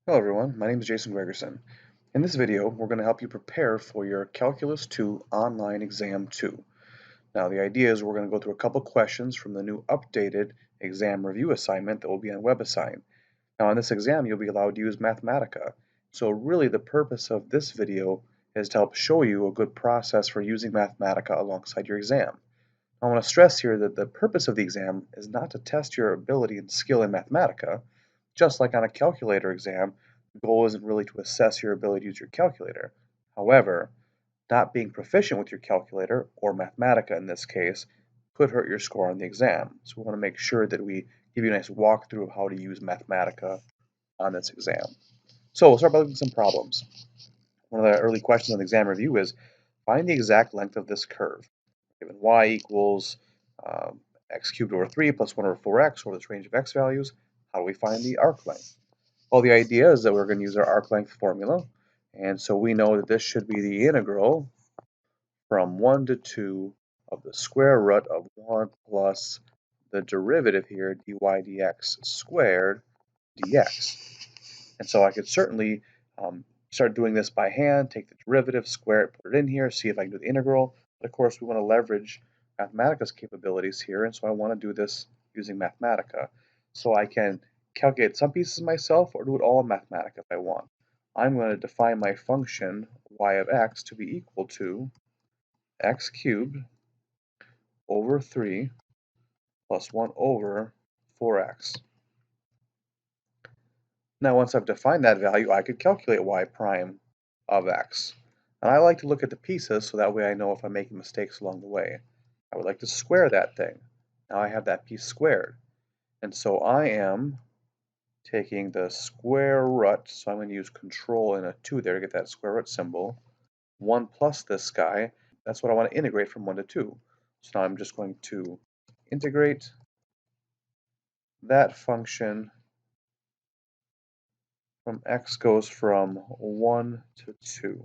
Hello everyone, my name is Jason Gregerson. In this video, we're going to help you prepare for your Calculus 2 Online Exam 2. Now the idea is we're going to go through a couple questions from the new updated exam review assignment that will be on WebAssign. Now on this exam, you'll be allowed to use Mathematica. So really the purpose of this video is to help show you a good process for using Mathematica alongside your exam. I want to stress here that the purpose of the exam is not to test your ability and skill in Mathematica. Just like on a calculator exam, the goal isn't really to assess your ability to use your calculator. However, not being proficient with your calculator, or Mathematica in this case, could hurt your score on the exam. So we want to make sure that we give you a nice walkthrough of how to use Mathematica on this exam. So we'll start by looking at some problems. One of the early questions on the exam review is, find the exact length of this curve. Given y equals x cubed over 3 plus 1 over 4x over this range of x values, how do we find the arc length? Well, the idea is that we're going to use our arc length formula, and so we know that this should be the integral from 1 to 2 of the square root of 1 plus the derivative here, dy dx squared dx. And so I could certainly start doing this by hand, take the derivative, square it, put it in here, see if I can do the integral. But of course, we want to leverage Mathematica's capabilities here, and so I want to do this using Mathematica. So I can calculate some pieces myself or do it all in Mathematica if I want. I'm going to define my function y of x to be equal to x cubed over 3 plus 1 over 4x. Now once I've defined that value, I could calculate y prime of x. And I like to look at the pieces so that way I know if I'm making mistakes along the way. I would like to square that thing. Now I have that piece squared. And so I am taking the square root, so I'm going to use control and a 2 there to get that square root symbol. 1 plus this guy, that's what I want to integrate from 1 to 2. So now I'm just going to integrate that function from x goes from 1 to 2.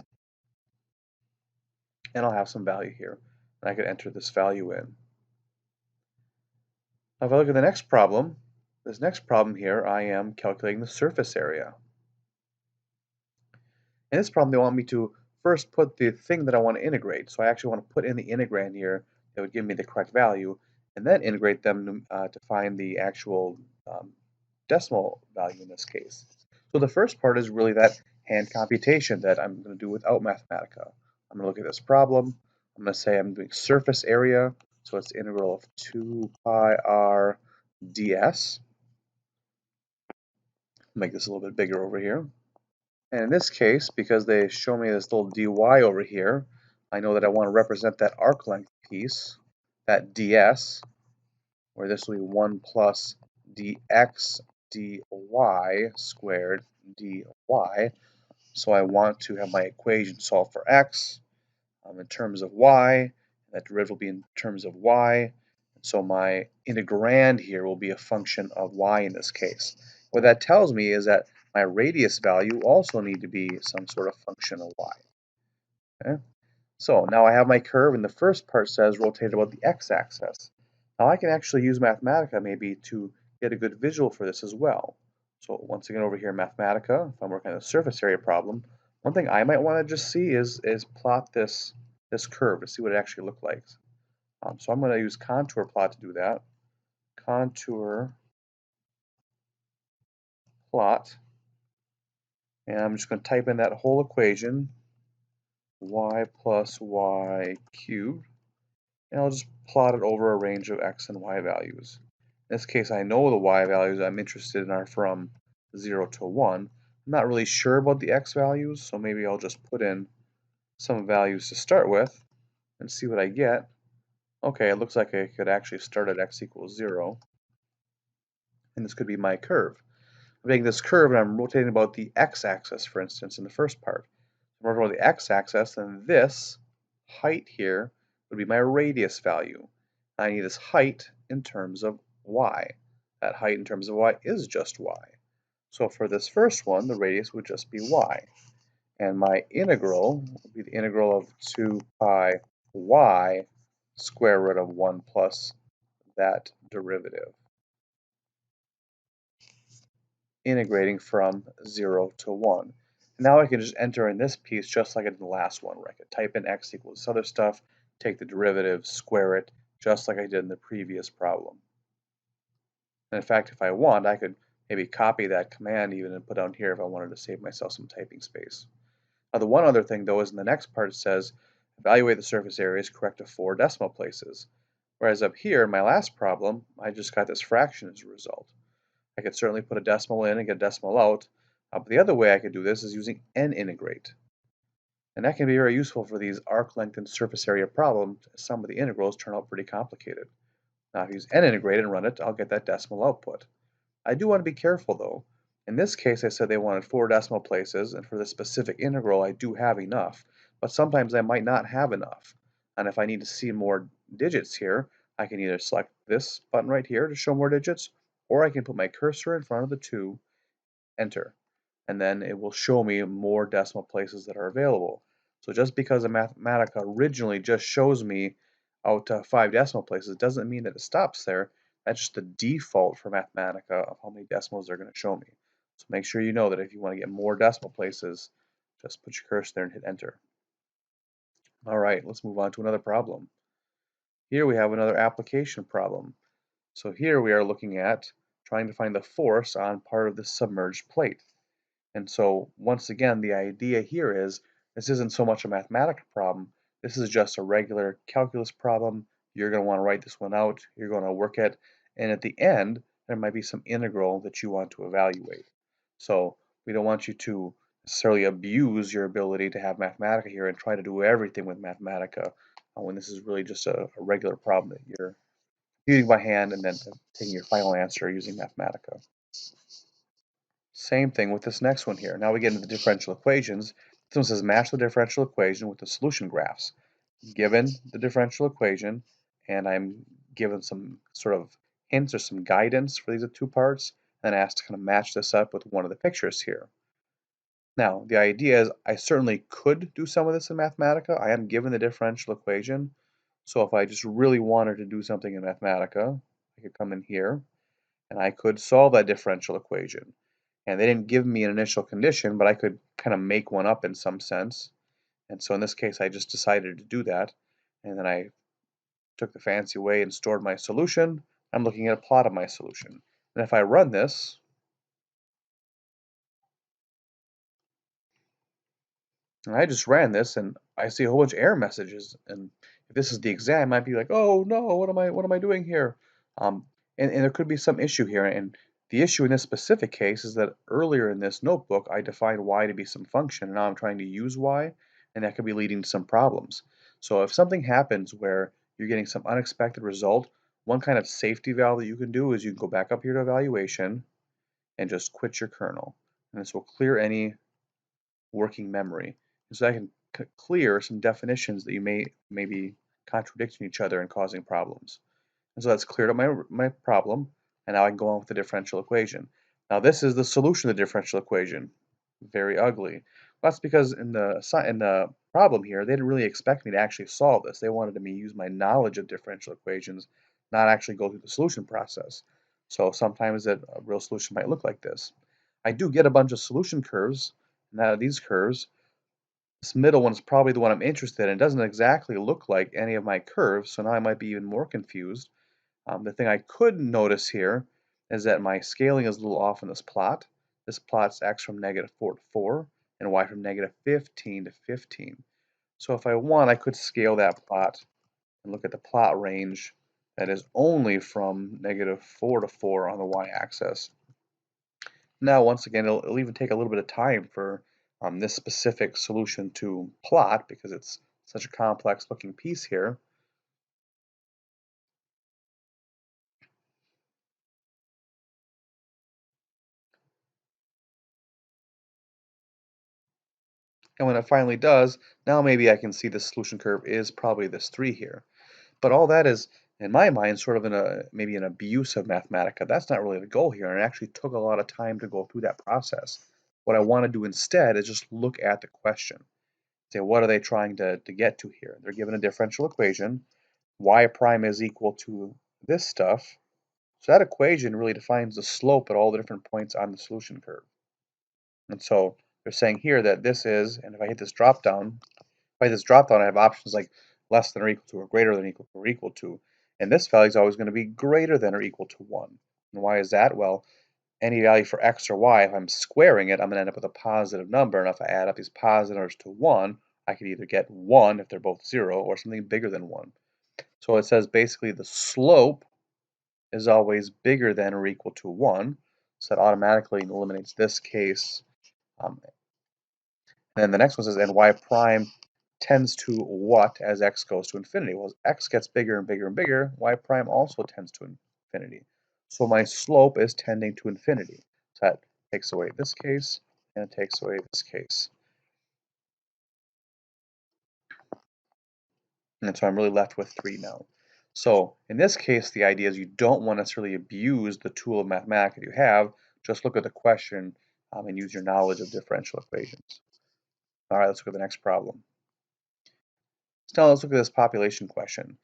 And I'll have some value here. And I could enter this value in. Now if I look at the next problem, this next problem here, I am calculating the surface area. In this problem, they want me to first put the thing that I want to integrate. So I actually want to put in the integrand here that would give me the correct value, and then integrate them to find the actual decimal value in this case. So the first part is really that hand computation that I'm going to do without Mathematica. I'm going to look at this problem. I'm going to say I'm doing surface area, so it's the integral of 2 pi r ds. Make this a little bit bigger over here. And in this case, because they show me this little dy over here, I know that I want to represent that arc length piece, that ds, where this will be 1 plus dx dy squared dy. So I want to have my equation solve for x in terms of y. That derivative will be in terms of y. So my integrand here will be a function of y in this case. What that tells me is that my radius value also need to be some sort of function of y. Okay? So now I have my curve, and the first part says rotate about the x-axis. Now I can actually use Mathematica maybe to get a good visual for this as well. So once again over here in Mathematica, if I'm working on a surface area problem, one thing I might want to just see is plot this curve to see what it actually looks like. So I'm going to use contour plot to do that. Contour plot, and I'm just going to type in that whole equation, y plus y cubed, and I'll just plot it over a range of x and y values. In this case, I know the y values I'm interested in are from 0 to 1. I'm not really sure about the x values, so maybe I'll just put in some values to start with and see what I get. Okay, it looks like I could actually start at x equals 0, and this could be my curve. I'm taking this curve and I'm rotating about the x-axis, for instance, in the first part. If I'm rotating about the x-axis, then this height here would be my radius value. I need this height in terms of y. That height in terms of y is just y. So for this first one, the radius would just be y. And my integral would be the integral of 2 pi y square root of 1 plus that derivative. integrating from 0 to 1. Now I can just enter in this piece just like I did in the last one, where I could type in x equals this other stuff, take the derivative, square it, just like I did in the previous problem. And in fact, if I want, I could maybe copy that command even and put down here if I wanted to save myself some typing space. Now the one other thing though is in the next part it says, evaluate the surface areas correct to 4 decimal places. Whereas up here in my last problem, I just got this fraction as a result. I could certainly put a decimal in and get a decimal out, but the other way I could do this is using n-integrate. And that can be very useful for these arc length and surface area problems, as some of the integrals turn out pretty complicated. Now if I use n-integrate and run it, I'll get that decimal output. I do want to be careful though. In this case, I said they wanted 4 decimal places, and for this specific integral, I do have enough. But sometimes I might not have enough. And if I need to see more digits here, I can either select this button right here to show more digits, or I can put my cursor in front of the 2, enter, and then it will show me more decimal places that are available. So just because a Mathematica originally just shows me out to 5 decimal places doesn't mean that it stops there. That's just the default for Mathematica of how many decimals they're going to show me. So make sure you know that if you want to get more decimal places, just put your cursor there and hit enter. All right, let's move on to another problem. Here we have another application problem. So here we are looking at trying to find the force on part of the submerged plate. And so once again, the idea here is this isn't so much a mathematical problem. This is just a regular calculus problem. You're going to want to write this one out. You're going to work it. And at the end, there might be some integral that you want to evaluate. So we don't want you to necessarily abuse your ability to have Mathematica here and try to do everything with Mathematica when this is really just a regular problem that you're computing by hand and then taking your final answer using Mathematica. Same thing with this next one here. Now we get into the differential equations. This one says match the differential equation with the solution graphs. Given the differential equation, and I'm given some sort of hints or some guidance for these two parts, and asked to kind of match this up with one of the pictures here. Now, the idea is I certainly could do some of this in Mathematica. I am given the differential equation. So if I just really wanted to do something in Mathematica, I could come in here and I could solve that differential equation. And they didn't give me an initial condition, but I could kind of make one up in some sense. And so in this case, I just decided to do that. And then I took the fancy way and stored my solution. I'm looking at a plot of my solution. And if I run this, and I just ran this and I see a whole bunch of error messages. And if this is the exam, I might be like, oh no, what am I doing here? Um, and there could be some issue here. And the issue in this specific case is that earlier in this notebook, I defined y to be some function, and now I'm trying to use y, and that could be leading to some problems. So if something happens where you're getting some unexpected result, one kind of safety valve that you can do is you can go back up here to evaluation and just quit your kernel. And this will clear any working memory. And so I can clear some definitions that you may be contradicting each other and causing problems. And so that's cleared up my problem, and now I can go on with the differential equation. Now this is the solution of the differential equation. Very ugly. Well, that's because in the problem here, they didn't really expect me to actually solve this. They wanted me to use my knowledge of differential equations, not actually go through the solution process. So sometimes a real solution might look like this. I do get a bunch of solution curves, and out of these curves, this middle one is probably the one I'm interested in. It doesn't exactly look like any of my curves, so now I might be even more confused. The thing I could notice here is that my scaling is a little off in this plot. This plot's x from -4 to 4 and y from -15 to 15. So if I want, I could scale that plot and look at the plot range that is only from -4 to 4 on the y-axis. Now, once again, it'll even take a little bit of time for this specific solution to plot because it's such a complex looking piece here. And when it finally does, now maybe I can see the solution curve is probably this 3 here. But all that is, in my mind, sort of maybe an abuse of Mathematica. That's not really the goal here, and it actually took a lot of time to go through that process. What I want to do instead is just look at the question. Say, what are they trying to get to here? They're given a differential equation. Y prime is equal to this stuff. So that equation really defines the slope at all the different points on the solution curve. And so they're saying here that this is, and if I hit this drop down, I have options like less than or equal to, or greater than or equal to. And this value is always going to be greater than or equal to 1. And why is that? Well, any value for x or y, if I'm squaring it, I'm going to end up with a positive number. And if I add up these positive numbers to 1, I could either get 1 if they're both 0 or something bigger than 1. So it says basically the slope is always bigger than or equal to 1. So that automatically eliminates this case. And then the next one says, and y prime tends to what as x goes to infinity? Well, as x gets bigger and bigger and bigger, y prime also tends to infinity. So my slope is tending to infinity. So that takes away this case, and it takes away this case. And so I'm really left with 3 now. So in this case, the idea is you don't want to necessarily abuse the tool of Mathematica you have. Just look at the question and use your knowledge of differential equations. All right, let's look at the next problem. So now let's look at this population question.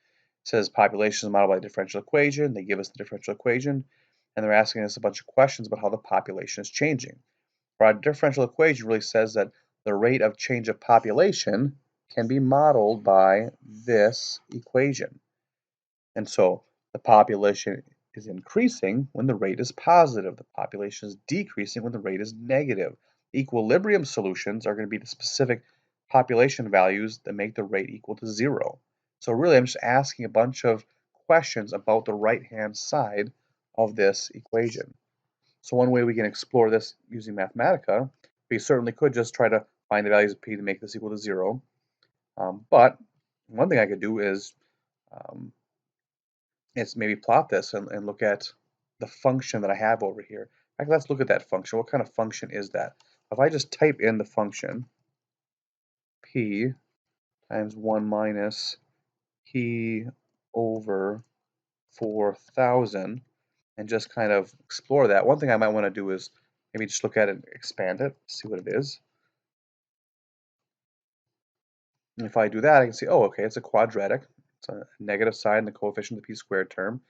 It says population is modeled by a differential equation. They give us the differential equation, and they're asking us a bunch of questions about how the population is changing. Our differential equation really says that the rate of change of population can be modeled by this equation. And so the population is increasing when the rate is positive. The population is decreasing when the rate is negative. Equilibrium solutions are going to be the specific population values that make the rate equal to 0. So really, I'm just asking a bunch of questions about the right-hand side of this equation. So one way we can explore this using Mathematica, we certainly could just try to find the values of p to make this equal to 0. But one thing I could do um, is maybe plot this and look at the function that I have over here. Let's look at that function. What kind of function is that? If I just type in the function p times 1 minus p over 4,000 and just kind of explore that, one thing I might want to do is maybe just look at it and expand it, see what it is. And if I do that, I can see, oh, okay, it's a quadratic. It's a negative side in the coefficient of the p squared term.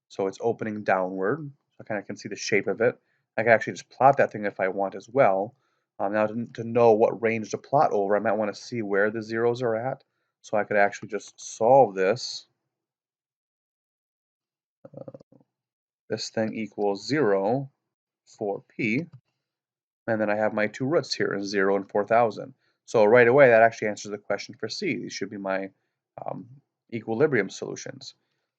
So it's opening downward. So I kind of can see the shape of it. I can actually just plot that thing if I want as well. Now to know what range to plot over, I might want to see where the zeros are at. So I could actually just solve this. This thing equals 0 for p. And then I have my two roots here, 0 and 4,000. So right away, that actually answers the question for C. These should be my um, equilibrium solutions.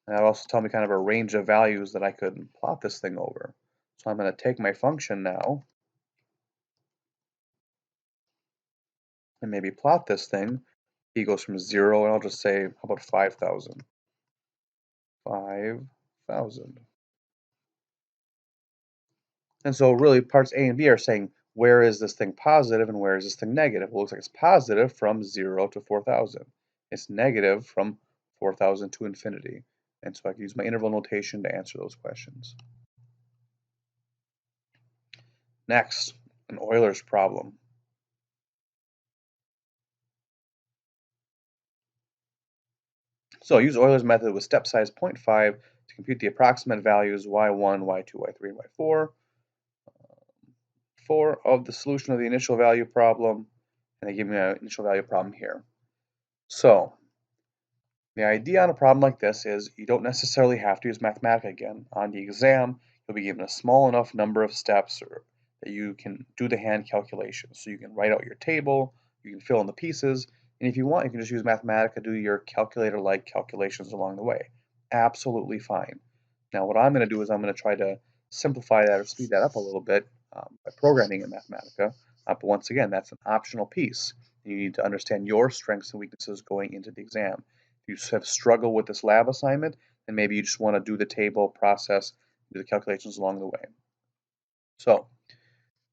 And that'll also tell me kind of a range of values that I could plot this thing over. So I'm going to take my function now and maybe plot this thing. P goes from 0, and I'll just say, how about 5,000? 5,000. And so really parts A and B are saying, where is this thing positive and where is this thing negative? Well, it looks like it's positive from 0 to 4,000. It's negative from 4,000 to infinity. And so I can use my interval notation to answer those questions. Next, an Euler's problem. So use Euler's method with step size 0.5 to compute the approximate values y1, y2, y3, and y4 of the solution of the initial value problem. And they give me an initial value problem here. So the idea on a problem like this is you don't necessarily have to use Mathematica again. On the exam, you'll be given a small enough number of steps that you can do the hand calculations. So you can write out your table, you can fill in the pieces, and if you want, you can just use Mathematica to do your calculator-like calculations along the way. Absolutely fine. Now what I'm going to do is I'm going to try to simplify that or speed that up a little bit by programming in Mathematica. But once again, that's an optional piece. You need to understand your strengths and weaknesses going into the exam. If you have struggled with this lab assignment, then maybe you just want to do the table process, do the calculations along the way. So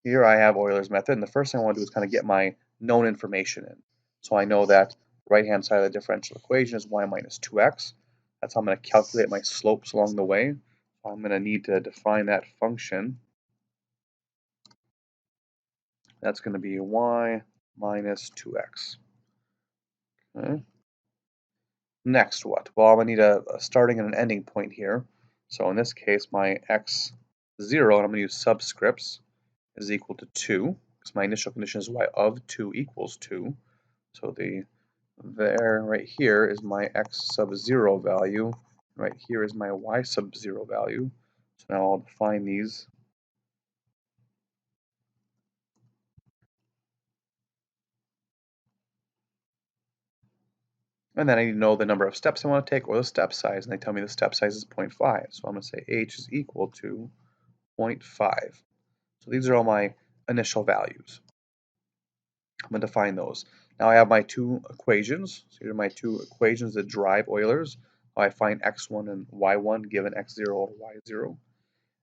here I have Euler's method, and the first thing I want to do is kind of get my known information in. So I know that the right-hand side of the differential equation is y minus 2x. That's how I'm going to calculate my slopes along the way. So I'm going to need to define that function. That's going to be y minus 2x. Okay. Next what? Well, I'm going to need a starting and an ending point here. So in this case, my x0, and I'm going to use subscripts, is equal to 2, because my initial condition is y of 2 equals 2. So right here is my x sub 0 value, right here is my y sub 0 value. So now I'll define these. And then I need to know the number of steps I want to take or the step size, and they tell me the step size is 0.5. So I'm going to say h is equal to 0.5. So these are all my initial values. I'm going to define those. Now I have my two equations. So here are my two equations that drive Euler's. How I find x1 and y1 given x0 or y0.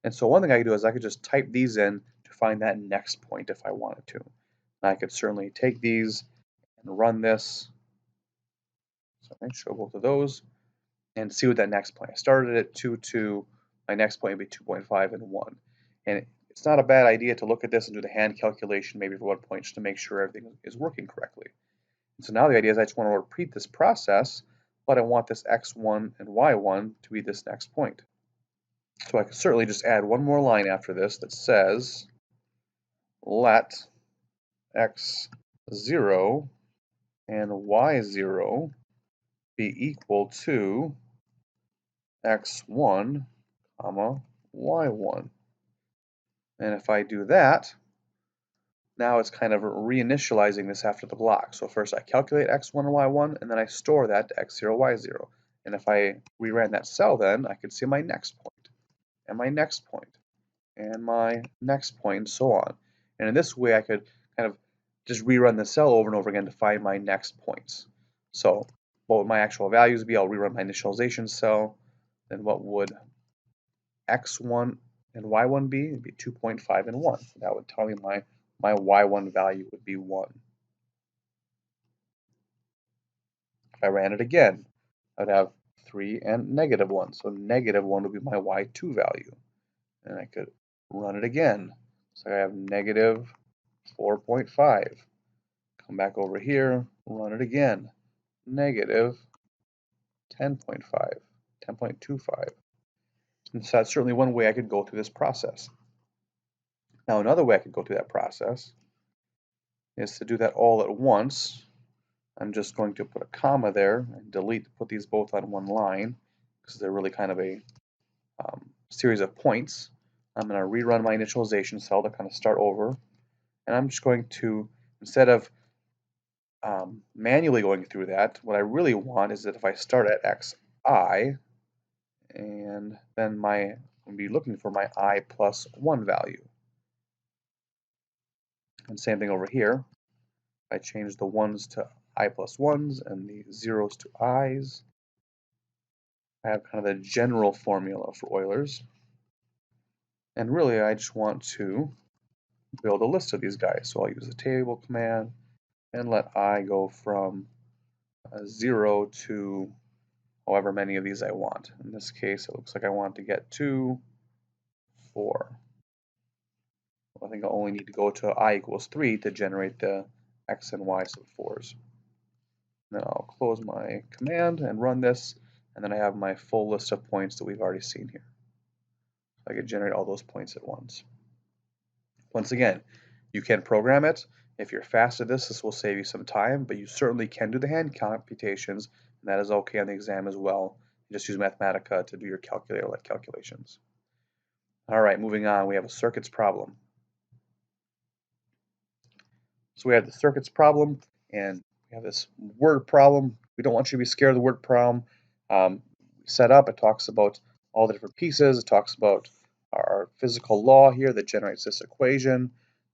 And so one thing I could do is I could just type these in to find that next point if I wanted to. And I could certainly take these and run this. So I can show both of those and see what that next point. I started at 2, 2. My next point would be 2.5 and 1. And it's not a bad idea to look at this and do the hand calculation maybe for 1 point just to make sure everything is working correctly. And so now the idea is I just want to repeat this process, but I want this x1 and y1 to be this next point. So I can certainly just add one more line after this that says let x0 and y0 be equal to x1, comma, y1. And if I do that, now it's kind of reinitializing this after the block. So first I calculate x1 and y1, and then I store that to x0, y0. And if I reran that cell then, I could see my next point, and my next point, and my next point, and so on. And in this way I could kind of just rerun the cell over and over again to find my next points. So what would my actual values be? I'll rerun my initialization cell. Then what would x1 and y1 be? It'd be 2.5 and 1. So that would tell me my y1 value would be 1. If I ran it again, I would have 3 and negative 1. So negative 1 would be my y2 value. And I could run it again. So I have negative 4.5. Come back over here, run it again. Negative 10.5, 10.25. And so that's certainly one way I could go through this process. Now another way I could go through that process is to do that all at once. I'm just going to put a comma there and put these both on one line because they're really kind of a series of points. I'm going to rerun my initialization cell to kind of start over. And I'm just going to, instead of manually going through that, what I really want is that if I start at xi, and then I'll be looking for my I plus 1 value. And same thing over here. I change the 1s to I plus 1s and the 0s to i's. I have kind of the general formula for Euler's. And really, I just want to build a list of these guys. So I'll use the table command and let I go from 0 to however many of these I want. In this case, it looks like I want to get to 4. I think I only need to go to I equals 3 to generate the x and y sub 4s. Then I'll close my command and run this, and then I have my full list of points that we've already seen here. So I can generate all those points at once. Once again, you can program it. If you're fast at this will save you some time, but you certainly can do the hand computations, and that is okay on the exam as well. You just use Mathematica to do your calculator-like calculations. All right, moving on, we have a circuits problem. So we have the circuits problem, and we have this word problem. We don't want you to be scared of the word problem. Set up, it talks about all the different pieces. It talks about our physical law here that generates this equation.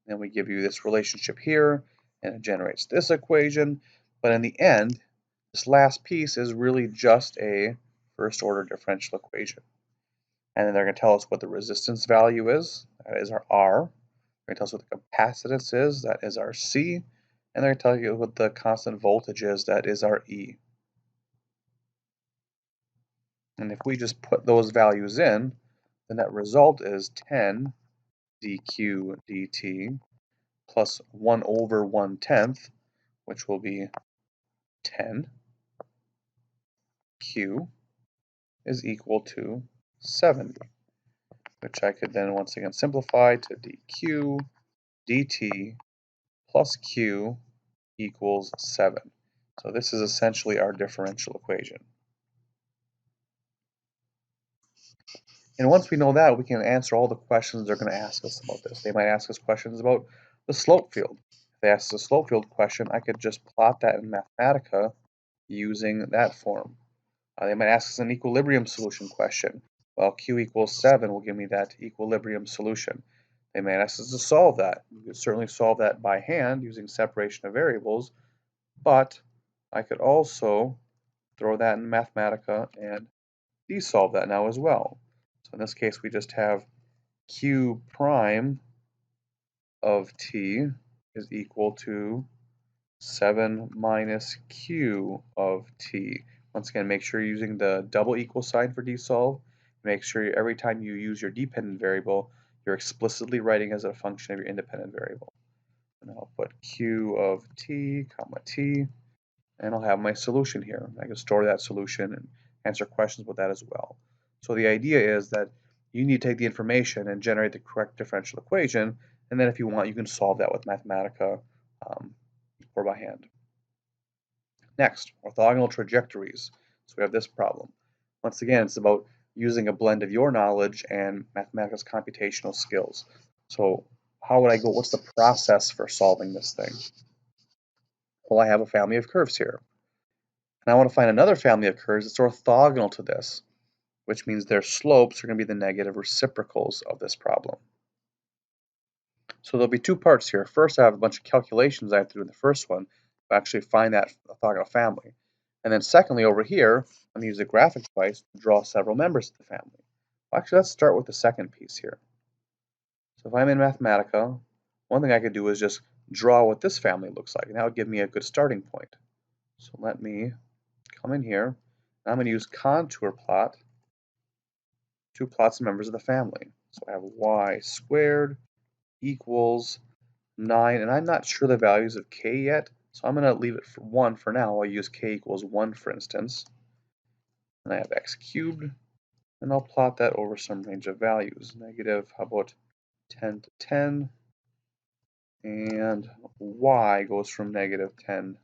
Then we give you this relationship here, and it generates this equation. But in the end, this last piece is really just a first order differential equation. And then they're going to tell us what the resistance value is, that is our R. They're going to tell us what the capacitance is, that is our C. And they're going to tell you what the constant voltage is, that is our E. And if we just put those values in, the net result is 10 dq dt plus 1 over 1/10, which will be 10 q is equal to 70, which I could then once again simplify to dq dt plus q equals 7. So this is essentially our differential equation. And once we know that, we can answer all the questions they're going to ask us about this. They might ask us questions about the slope field. If they ask us a slope field question, I could just plot that in Mathematica using that form. They might ask us an equilibrium solution question. Well, q equals 7 will give me that equilibrium solution. They may ask us to solve that. We could certainly solve that by hand using separation of variables, but I could also throw that in Mathematica and desolve that now as well. So in this case, we just have q prime of t is equal to 7 minus q of t. Once again, make sure you're using the double equal sign for desolve. Make sure every time you use your dependent variable, you're explicitly writing as a function of your independent variable. And I'll put q of t, comma t, and I'll have my solution here. I can store that solution and answer questions with that as well. So the idea is that you need to take the information and generate the correct differential equation, and then if you want, you can solve that with Mathematica or by hand. Next, orthogonal trajectories. So we have this problem. Once again, it's about using a blend of your knowledge and Mathematica's computational skills. So how would I go? What's the process for solving this thing? Well, I have a family of curves here. And I want to find another family of curves that's orthogonal to this, which means their slopes are going to be the negative reciprocals of this problem. So there'll be two parts here. First, I have a bunch of calculations I have to do in the first one to actually find that orthogonal family. And then secondly, over here, I'm going to use a graphic device to draw several members of the family. Well, actually, let's start with the second piece here. So if I'm in Mathematica, one thing I could do is just draw what this family looks like, and that would give me a good starting point. So let me come in here, and I'm going to use contour plot to plot some members of the family. So I have y squared equals 9, and I'm not sure the values of k yet, so I'm going to leave it for 1 for now. I'll use k equals 1, for instance. And I have x cubed, and I'll plot that over some range of values. Negative, how about 10 to 10? And y goes from negative 10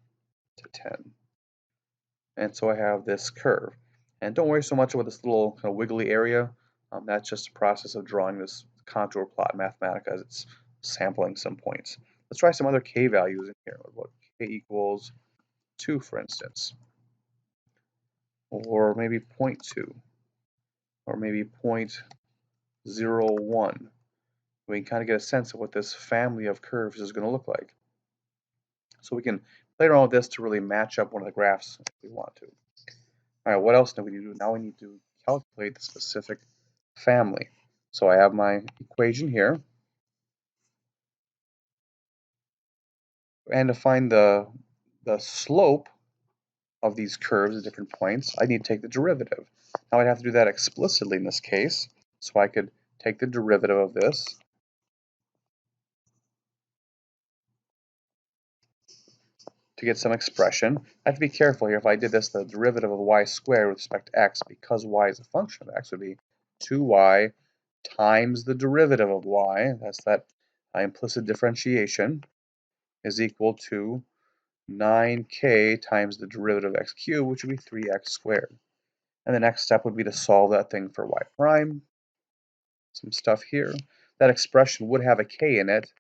to 10. And so I have this curve. And don't worry so much about this little kind of wiggly area. That's just a process of drawing this contour plot in Mathematica as it's sampling some points. Let's try some other k values in here. What k equals 2, for instance, or maybe 0.2, or maybe 0.01. We can kind of get a sense of what this family of curves is going to look like. So we can play around with this to really match up one of the graphs if we want to. All right, what else do we need to do? Now we need to calculate the specific family. So I have my equation here. And to find the slope of these curves at different points, I need to take the derivative. Now I'd have to do that explicitly in this case. So I could take the derivative of this to get some expression. I have to be careful here. If I did this, the derivative of y squared with respect to x, because y is a function of x, would be 2y times the derivative of y, that's that implicit differentiation, is equal to 9k times the derivative of x cubed, which would be 3x squared. And the next step would be to solve that thing for y prime. Some stuff here. That expression would have a k in it,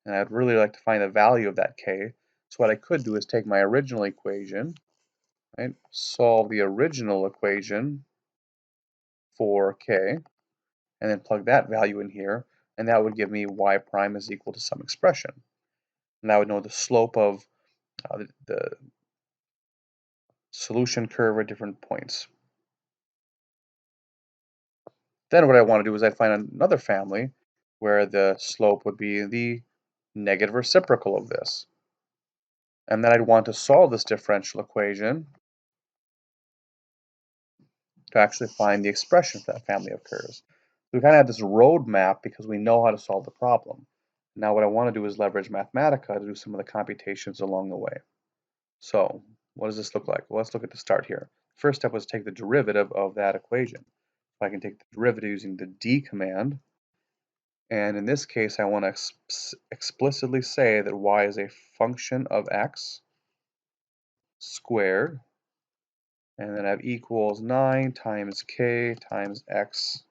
and I'd really like to find the value of that k. So what I could do is take my original equation, right, solve the original equation for k, and then plug that value in here, and that would give me y prime is equal to some expression. And I would know the slope of the solution curve at different points. Then what I want to do is I'd find another family where the slope would be the negative reciprocal of this. And then I'd want to solve this differential equation to actually find the expression for that family of curves. So we kind of have this roadmap because we know how to solve the problem. Now what I want to do is leverage Mathematica to do some of the computations along the way. So what does this look like? Well, let's look at the start here. First step was take the derivative of that equation. I can take the derivative using the d command. And in this case, I want to explicitly say that y is a function of x squared, and then I have equals 9 times k times x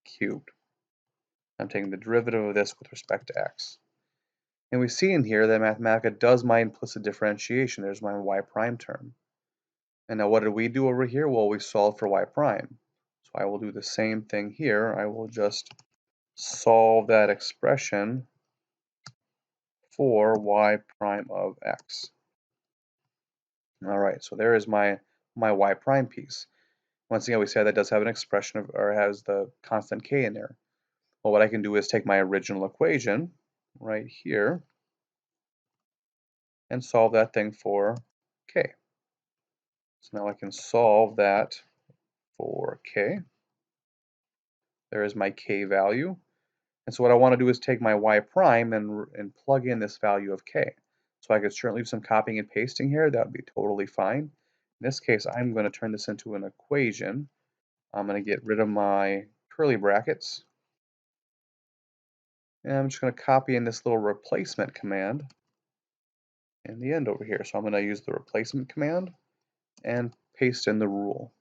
cubed. I'm taking the derivative of this with respect to x. And we see in here that Mathematica does my implicit differentiation. There's my y prime term. And now what did we do over here? Well, we solved for y prime. So I will do the same thing here. I will just solve that expression for y prime of x. All right, so there is my y prime piece. Once again, we said that does have an expression of, or has the constant k in there. Well, what I can do is take my original equation right here and solve that thing for k. So now I can solve that for k. There is my k value. And so what I want to do is take my y prime and plug in this value of k. So I could certainly do some copying and pasting here. That would be totally fine. In this case, I'm going to turn this into an equation. I'm going to get rid of my curly brackets. And I'm just going to copy in this little replacement command in the end over here. So I'm going to use the replacement command and paste in the rule.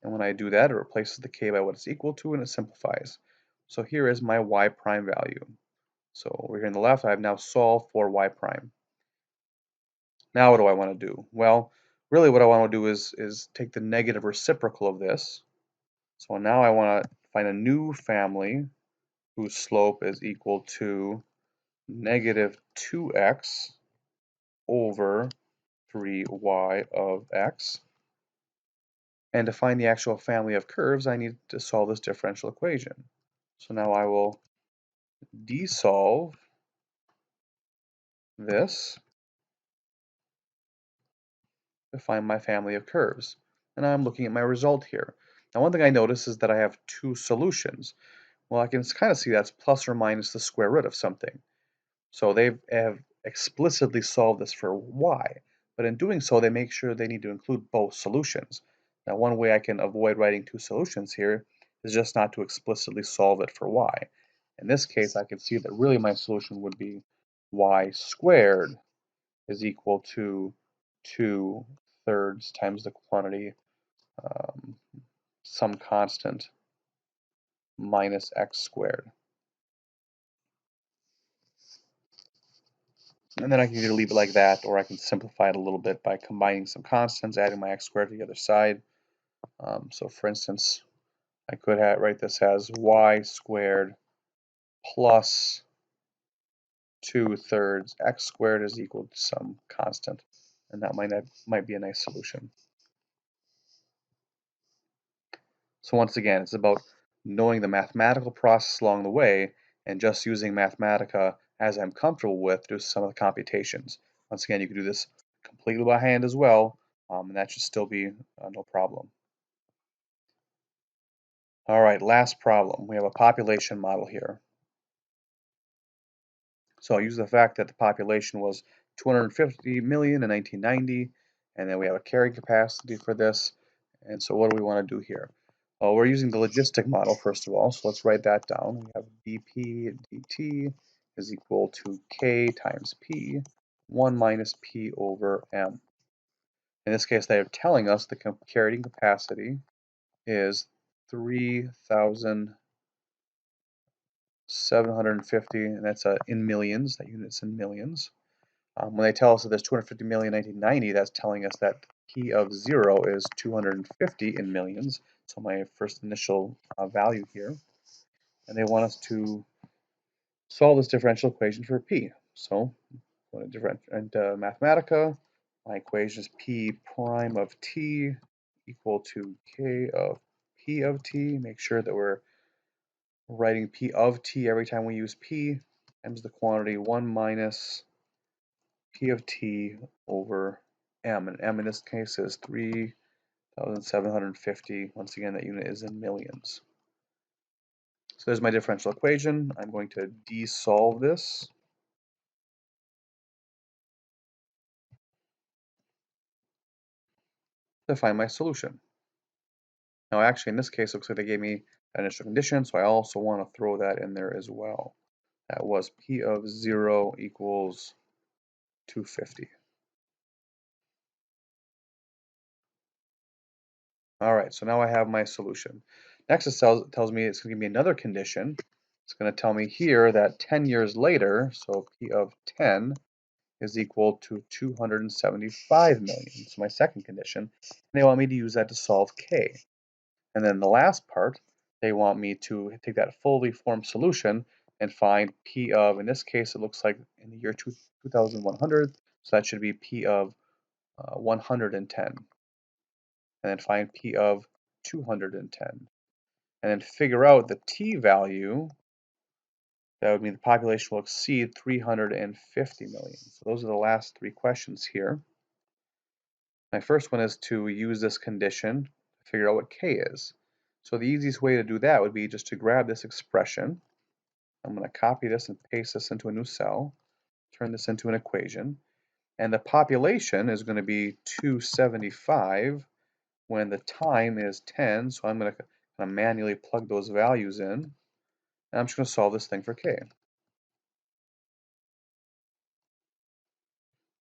And when I do that, it replaces the k by what it's equal to, and it simplifies. So here is my y prime value. So over here on the left, I have now solved for y prime. Now what do I want to do? Well, really what I want to do is take the negative reciprocal of this. So now I want to find a new family whose slope is equal to negative 2x over 3y of x. And to find the actual family of curves, I need to solve this differential equation. So now I will desolve this to find my family of curves. And I'm looking at my result here. Now one thing I notice is that I have two solutions. Well, I can kind of see that's plus or minus the square root of something. So they have explicitly solved this for y, but in doing so, they make sure they need to include both solutions. Now, one way I can avoid writing two solutions here is just not to explicitly solve it for y. In this case, I can see that really my solution would be y squared is equal to 2/3 times the quantity, um, some constant, minus x squared. And then I can either leave it like that, or I can simplify it a little bit by combining some constants, adding my x squared to the other side. So for instance, I could write this as y squared plus 2/3 x squared is equal to some constant. And that might be a nice solution. So once again, it's about knowing the mathematical process along the way and just using Mathematica as I'm comfortable with to do some of the computations. Once again, you can do this completely by hand as well, and that should still be no problem. All right, last problem. We have a population model here. So I'll use the fact that the population was 250 million in 1990, and then we have a carrying capacity for this. And so what do we want to do here? Well, we're using the logistic model first of all, so let's write that down. We have dp dt is equal to k times p, 1 minus p over m. In this case, they're telling us the carrying capacity is 3,750, and that's in millions. That unit's in millions. When they tell us that there's 250 million in 1990, that's telling us that p of 0 is 250 in millions. So my first initial value here. And they want us to solve this differential equation for p. So when different Mathematica, my equation is p prime of t equal to k of p of t. Make sure that we're writing p of t every time we use p, times the quantity 1 minus p of t over m. And m in this case is 3,750. Once again, that unit is in millions. So there's my differential equation. I'm going to desolve this to find my solution. Now actually in this case, it looks like they gave me an initial condition, so I also want to throw that in there as well. That was P of 0 equals 250. All right, so now I have my solution. Next, it tells me it's going to give me another condition. It's going to tell me here that 10 years later, so P of 10 is equal to 275 million. So my second condition, and they want me to use that to solve K. And then the last part, they want me to take that fully formed solution and find P of, in this case, it looks like in the year 2100, so that should be P of 110. And then find P of 210. And then figure out the T value. That would mean the population will exceed 350 million. So those are the last three questions here. My first one is to use this condition to figure out what K is. So the easiest way to do that would be just to grab this expression. I'm going to copy this and paste this into a new cell, turn this into an equation, and the population is going to be 275 when the time is 10, so I'm going to manually plug those values in, and I'm just going to solve this thing for K.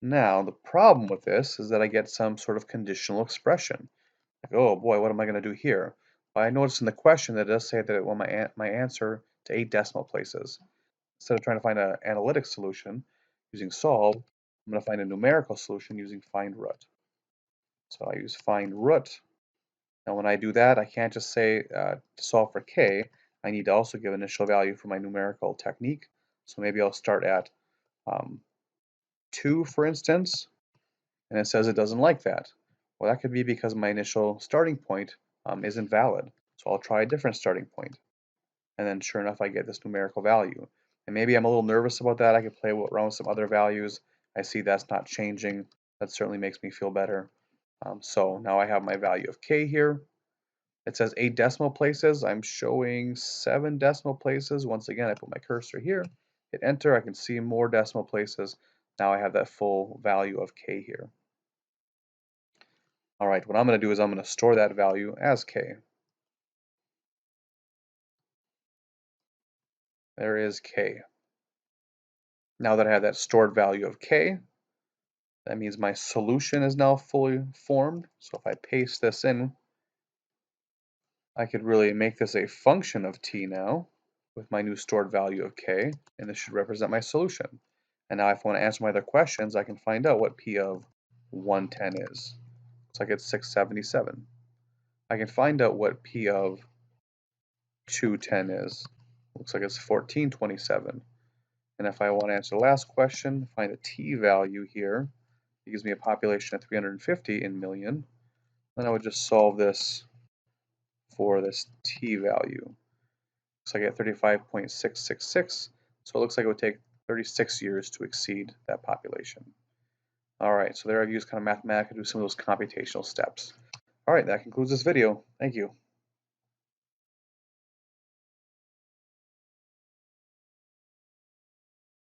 Now, the problem with this is that I get some sort of conditional expression. Like, oh boy, what am I going to do here? Well, I noticed in the question that it does say that it want my answer to 8 decimal places. Instead of trying to find an analytic solution using solve, I'm going to find a numerical solution using find root. So I use find root. Now when I do that, I can't just say to solve for k, I need to also give initial value for my numerical technique. So maybe I'll start at 2, for instance, and it says it doesn't like that. Well, that could be because my initial starting point isn't valid. So I'll try a different starting point. And then sure enough, I get this numerical value. And maybe I'm a little nervous about that. I could play around with some other values. I see that's not changing. That certainly makes me feel better. So now I have my value of k here. It says 8 decimal places. I'm showing 7 decimal places. Once again, I put my cursor here, hit enter. I can see more decimal places. Now I have that full value of k here. All right, what I'm going to do is I'm going to store that value as k. There is k. Now that I have that stored value of k, that means my solution is now fully formed. So if I paste this in, I could really make this a function of t now with my new stored value of k, and this should represent my solution. And now if I want to answer my other questions, I can find out what p of 110 is. Looks like it's 677. I can find out what p of 210 is. Looks like it's 1427. And if I want to answer the last question, find the t value here. It gives me a population of 350 in million. Then I would just solve this for this t value. So I get 35.666. So it looks like it would take 36 years to exceed that population. All right, so there I've used kind of Mathematica to do some of those computational steps. All right, that concludes this video. Thank you.